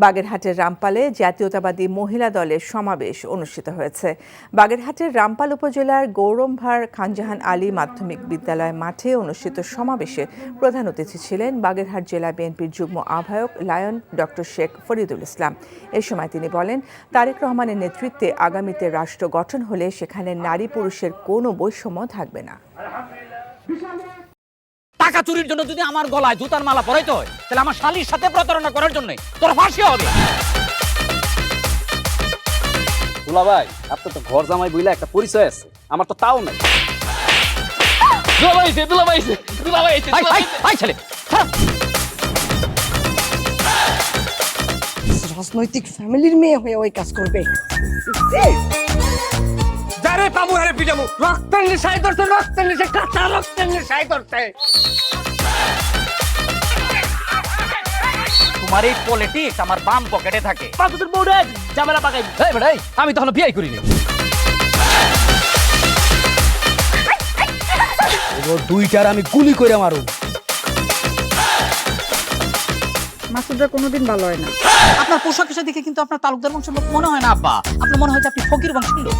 বাগেরহাটের রামপালে জাতীয়তাবাদী মহিলা দলের সমাবেশ অনুষ্ঠিত হয়েছে। বাগেরহাটের রামপাল উপজেলার গৌরমভার খানজাহান আলী মাধ্যমিক বিদ্যালয় মাঠে অনুষ্ঠিত সমাবেশে প্রধান অতিথি ছিলেন বাগেরহাট জেলা বিএনপির যুগ্ম আহ্বায়ক লায়ন ডক্টর শেখ ফরিদুল ইসলাম। এ সময় তিনি বলেন, তারেক রহমানের নেতৃত্বে আগামীতে রাষ্ট্র গঠন হলে সেখানে নারী পুরুষের কোনো বৈষম্য থাকবে না। টাকা চুরির জন্য যদি আমার গলায় জুতার মালা পরাইতে হয়, তাহলে আমার শালীর সাথে প্রতারণা করার জন্য তোর ফাঁসি হবে। দুলা ভাই, আপনার তো ঘর জামাই বইলা একটা পরিচয় আছে, আমার তো তাও নাই। রাজনৈতিক ফ্যামিলির মেয়ে হয়ে ওই কাজ করবে। যারে পাবো হারে পিটাবো, রক্তের নেশায় ধরছে, রক্তের নেশায়, কাঁচা রক্তের নেশায় ধরছে। তোমার এই পলিটিক্স আমার বাম পকেটে থাকে। তোদের বউরে ঝামেলা পাকাই। এই বেটাই, আমি তখন বিয়ে করিনি। দুইটার আমি গুলি করে মারু। মাসুদরা কোনোদিন ভালো হয় না। আপনার পোশাক আশাক দেখে কিন্তু আপনার তালুকদার বংশের লোক মনে হয় না আব্বা, আপনার মনে হয় যে আপনি ফকির বংশের লোক।